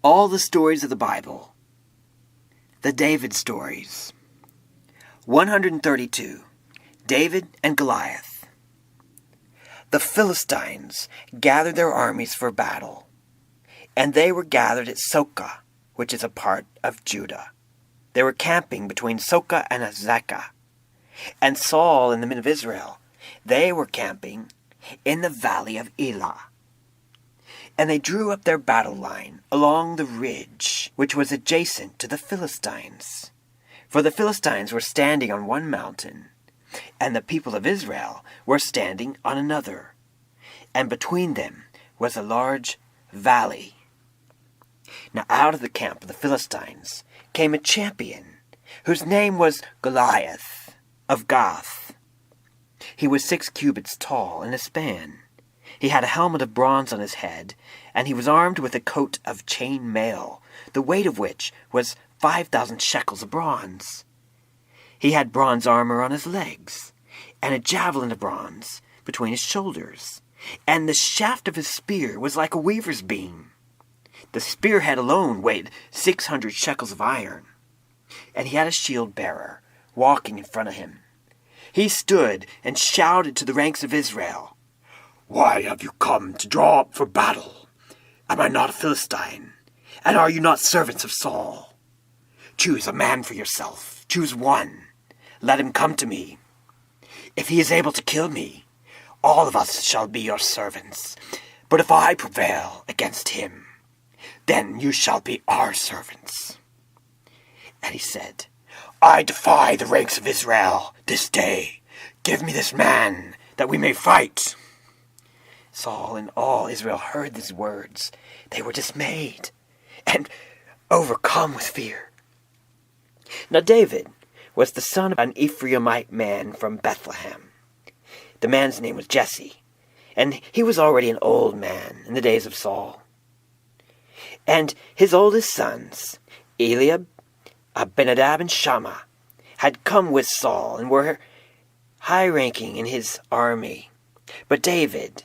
all the stories of the Bible. The David stories. 132. David and Goliath. The Philistines gathered their armies for battle, and they were gathered at Soka, which is a part of Judah. They were camping between Soka and Azekah. And Saul and the men of Israel, they were camping in the valley of Elah. And they drew up their battle line along the ridge which was adjacent to the Philistines. For the Philistines were standing on one mountain, and the people of Israel were standing on another. And between them was a large valley. Now out of the camp of the Philistines came a champion, whose name was Goliath of Gath. He was 6 cubits tall and a span. He had a helmet of bronze on his head, and he was armed with a coat of chain mail, the weight of which was 5,000 shekels of bronze. He had bronze armor on his legs, and a javelin of bronze between his shoulders, and the shaft of his spear was like a weaver's beam. The spearhead alone weighed 600 shekels of iron, and he had a shield bearer walking in front of him. He stood and shouted to the ranks of Israel, "Why have you come to draw up for battle? Am I not a Philistine? And are you not servants of Saul? Choose a man for yourself. Choose one. Let him come to me. If he is able to kill me, all of us shall be your servants. But if I prevail against him, then you shall be our servants." And he said, "I defy the ranks of Israel this day. Give me this man, that we may fight." Saul and all Israel heard these words. They were dismayed and overcome with fear. Now David was the son of an Ephraimite man from Bethlehem. The man's name was Jesse, and he was already an old man in the days of Saul. And his oldest sons, Eliab, Abinadab, and Shammah, had come with Saul and were high-ranking in his army. But David,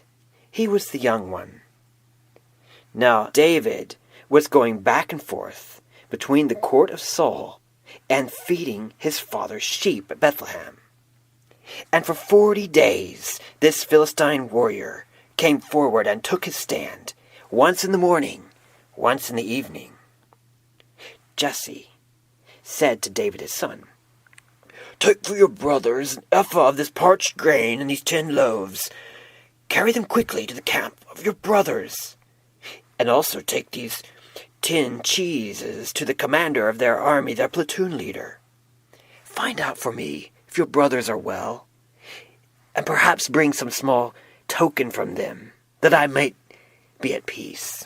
he was the young one. Now David was going back and forth between the court of Saul and feeding his father's sheep at Bethlehem. And for 40 days this Philistine warrior came forward and took his stand, once in the morning, once in the evening. Jesse said to David his son, "Take for your brothers an ephah of this parched grain and these 10 loaves. Carry them quickly to the camp of your brothers. And also take these 10 cheeses to the commander of their army, their platoon leader. Find out for me if your brothers are well, and perhaps bring some small token from them, that I might be at peace."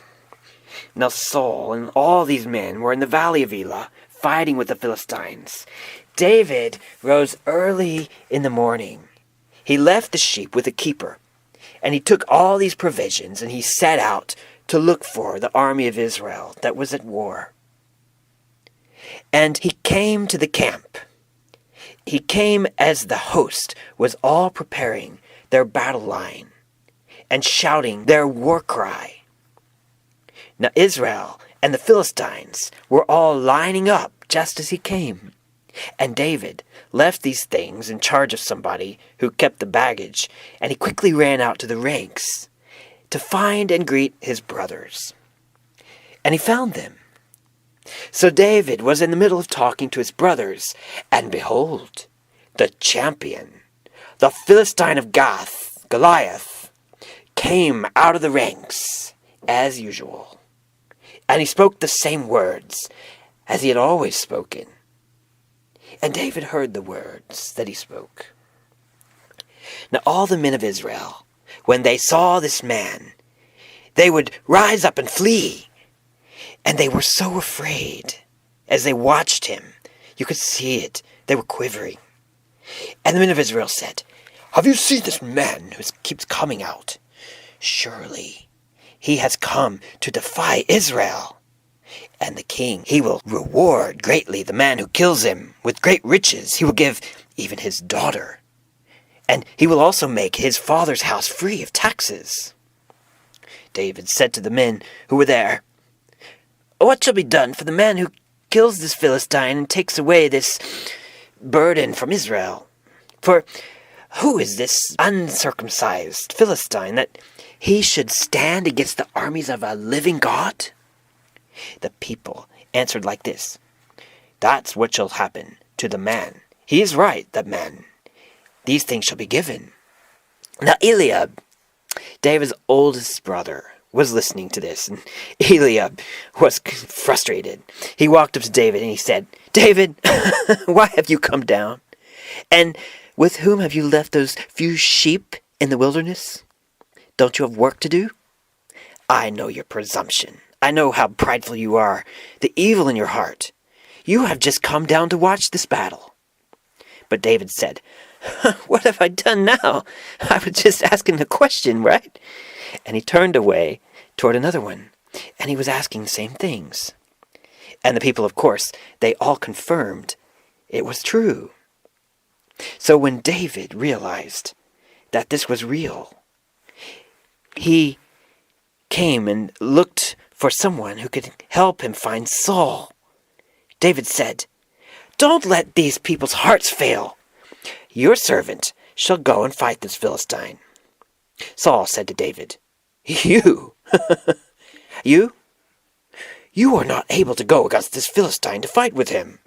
Now Saul and all these men were in the valley of Elah, fighting with the Philistines. David rose early in the morning. He left the sheep with a keeper, and he took all these provisions, and he set out to look for the army of Israel that was at war. And he came to the camp. He came as the host was all preparing their battle line and shouting their war cry. Now Israel and the Philistines were all lining up just as he came. And David left these things in charge of somebody who kept the baggage, and he quickly ran out to the ranks to find and greet his brothers. And he found them. So David was in the middle of talking to his brothers, and behold, the champion, the Philistine of Gath, Goliath, came out of the ranks as usual. And he spoke the same words as he had always spoken. And David heard the words that he spoke. Now all the men of Israel, when they saw this man, they would rise up and flee. And they were so afraid as they watched him. You could see it. They were quivering. And the men of Israel said, "Have you seen this man who keeps coming out? Surely he has come to defy Israel. And the king, he will reward greatly the man who kills him. With great riches he will give even his daughter. And he will also make his father's house free of taxes." David said to the men who were there, what shall be done for the man who kills this Philistine and takes away this burden from Israel? For who is this uncircumcised Philistine that he should stand against the armies of a living God?" The people answered like this: "That's what shall happen to the man. He is right, that man. These things shall be given." Now Eliab, David's oldest brother, was listening to this, and Eliab was frustrated. He walked up to David and he said, "David, why have you come down? And with whom have you left those few sheep in the wilderness? Don't you have work to do? I know your presumption. I know how prideful you are, the evil in your heart. You have just come down to watch this battle." But David said, "What have I done now? I was just asking a question, right?" And he turned away toward another one, and he was asking the same things. And the people, of course, they all confirmed it was true. So when David realized that this was real, he came and looked for someone who could help him find Saul. David said, "Don't let these people's hearts fail. Your servant shall go and fight this Philistine." Saul said to David, You? You are not able to go against this Philistine to fight with him.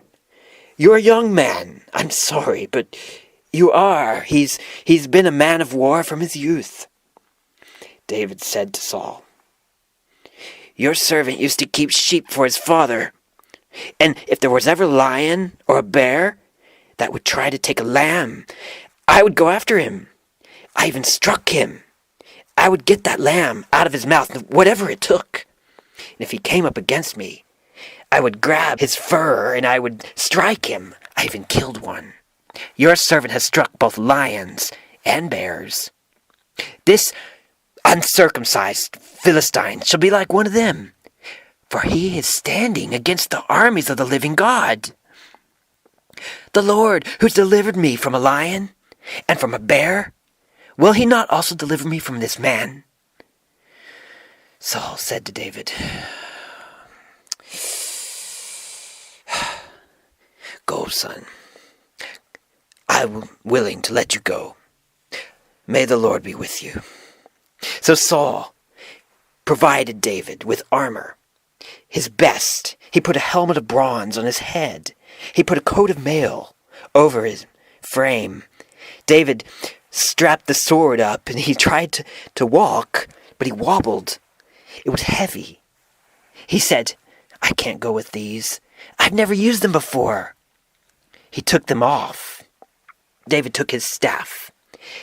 You're a young man. I'm sorry, but you are. He's been a man of war from his youth." David said to Saul, "Your servant used to keep sheep for his father, and if there was ever a lion or a bear that would try to take a lamb, I would go after him. I even struck him. I would get that lamb out of his mouth, whatever it took. And if he came up against me, I would grab his fur and I would strike him. I even killed one. Your servant has struck both lions and bears. This uncircumcised Philistine shall be like one of them, for he is standing against the armies of the living God. The Lord, who's delivered me from a lion and from a bear, will he not also deliver me from this man?" Saul said to David, "Go, son. I'm willing to let you go. May the Lord be with you." So Saul provided David with armor, his best. He put a helmet of bronze on his head. He put a coat of mail over his frame. David strapped the sword up, and he tried to walk, but he wobbled. It was heavy. He said, "I can't go with these. I've never used them before." He took them off. David took his staff.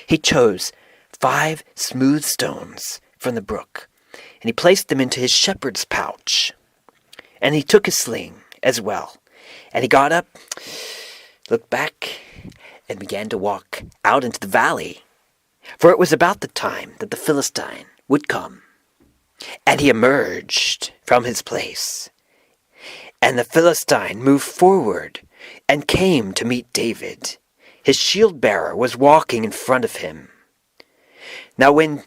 He chose 5 smooth stones from the brook, and he placed them into his shepherd's pouch. And he took his sling as well. And he got up, looked back, and began to walk out into the valley. For it was about the time that the Philistine would come. And he emerged from his place. And the Philistine moved forward and came to meet David. His shield-bearer was walking in front of him. Now when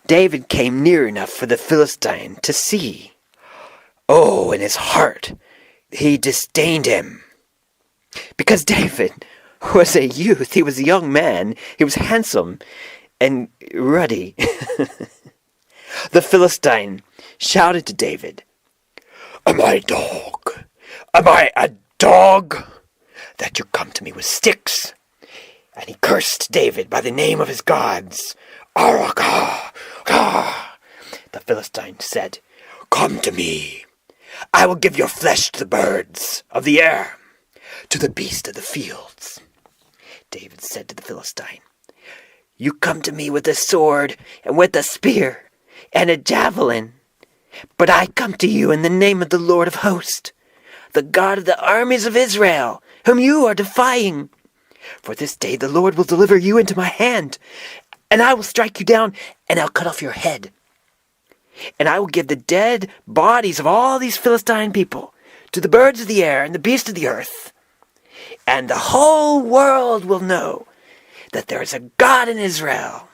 David came near enough for the Philistine to see, in his heart he disdained him. Because David was a youth, he was a young man, he was handsome and ruddy. The Philistine shouted to David, "Am I a dog? Am I a dog that you come to me with sticks?" And he cursed David by the name of his gods. "Araka, ka." The Philistine said, "Come to me. I will give your flesh to the birds of the air, to the beasts of the fields." David said to the Philistine, "You come to me with a sword and with a spear and a javelin, but I come to you in the name of the Lord of hosts, the God of the armies of Israel, whom you are defying. For this day the Lord will deliver you into my hand, and I will strike you down, and I'll cut off your head. And I will give the dead bodies of all these Philistine people to the birds of the air and the beasts of the earth. And the whole world will know that there is a God in Israel.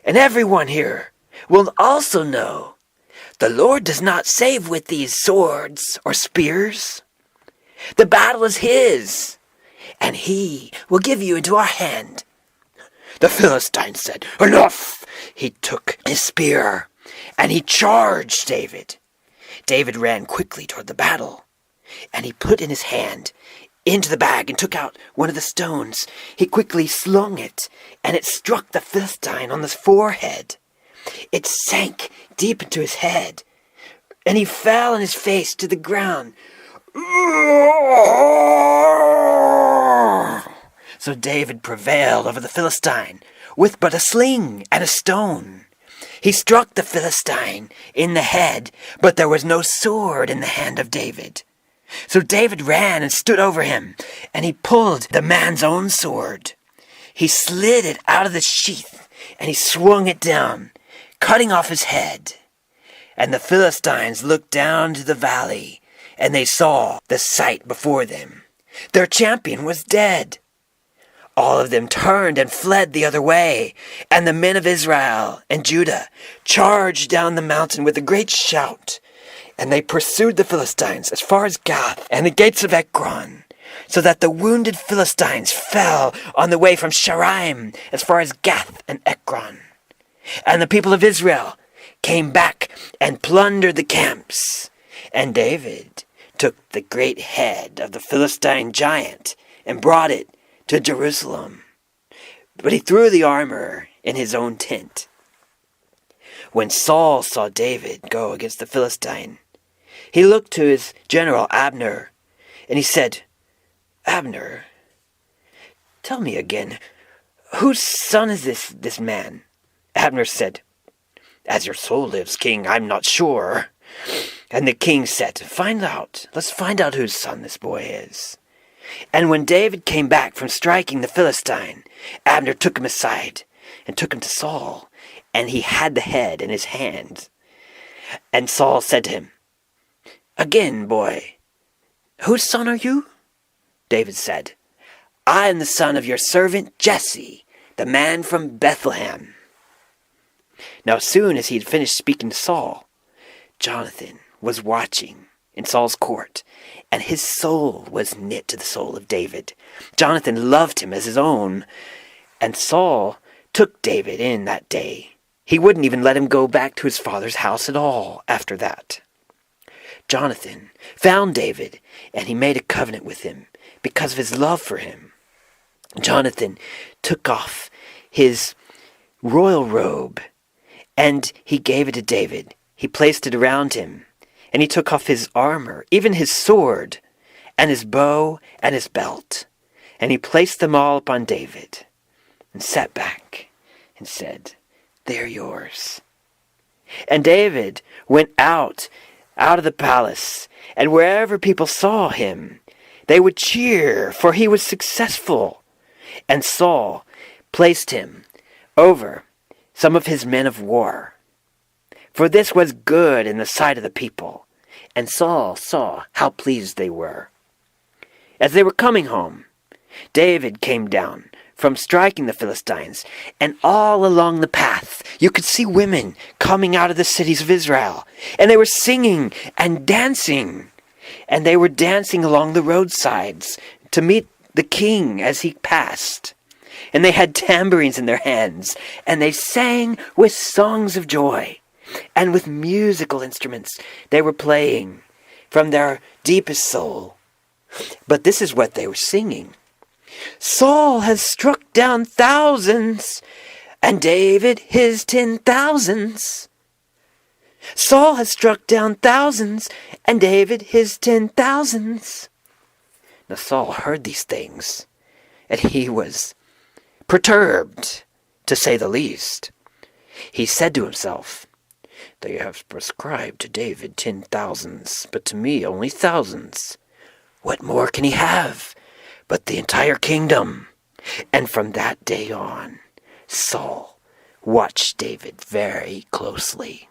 And everyone here will also know "The Lord does not save with these swords or spears. The battle is his, and he will give you into our hand." The Philistine said, "Enough!" He took his spear, and he charged David. David ran quickly toward the battle, and he put in his hand into the bag and took out one of the stones. He quickly slung it, and it struck the Philistine on the forehead. It sank deep into his head, and he fell on his face to the ground. So David prevailed over the Philistine with but a sling and a stone. He struck the Philistine in the head, but there was no sword in the hand of David. So David ran and stood over him, and he pulled the man's own sword. He slid it out of the sheath, and he swung it down, cutting off his head. And the Philistines looked down to the valley, and they saw the sight before them. Their champion was dead. All of them turned and fled the other way, and the men of Israel and Judah charged down the mountain with a great shout. And they pursued the Philistines as far as Gath and the gates of Ekron, so that the wounded Philistines fell on the way from Sharaim as far as Gath and Ekron. And the people of Israel came back and plundered the camps. And David took the great head of the Philistine giant and brought it to Jerusalem. But he threw the armor in his own tent. When Saul saw David go against the Philistine, he looked to his general Abner, and he said, "Abner, tell me again, whose son is this man?" Abner said, "As your soul lives, king, I'm not sure." And the king said, Let's find out whose son this boy is." And when David came back from striking the Philistine, Abner took him aside and took him to Saul, and he had the head in his hand. And Saul said to him, "Again, boy, whose son are you?" David said, "I am the son of your servant Jesse, the man from Bethlehem." Now as soon as he had finished speaking to Saul, Jonathan was watching in Saul's court, and his soul was knit to the soul of David. Jonathan loved him as his own, and Saul took David in that day. He wouldn't even let him go back to his father's house at all after that. Jonathan found David, and he made a covenant with him because of his love for him. Jonathan took off his royal robe, and he gave it to David. He placed it around him, and he took off his armor, even his sword, and his bow, and his belt, and he placed them all upon David, and sat back, and said, "They are yours." And David went out of the palace, and wherever people saw him, they would cheer, for he was successful. And Saul placed him over some of his men of war, for this was good in the sight of the people. And Saul saw how pleased they were. As they were coming home, David came down from striking the Philistines, and all along the path you could see women coming out of the cities of Israel, and they were singing and dancing, and they were dancing along the roadsides to meet the king as he passed. And they had tambourines in their hands, and they sang with songs of joy, and with musical instruments they were playing from their deepest soul. But this is what they were singing: "Saul has struck down thousands, and David his 10,000s. Saul has struck down thousands, and David his 10,000s. Now Saul heard these things, and he was perturbed, to say the least. He said to himself, "They have prescribed to David 10,000s, but to me only thousands. What more can he have but the entire kingdom?" And from that day on, Saul watched David very closely.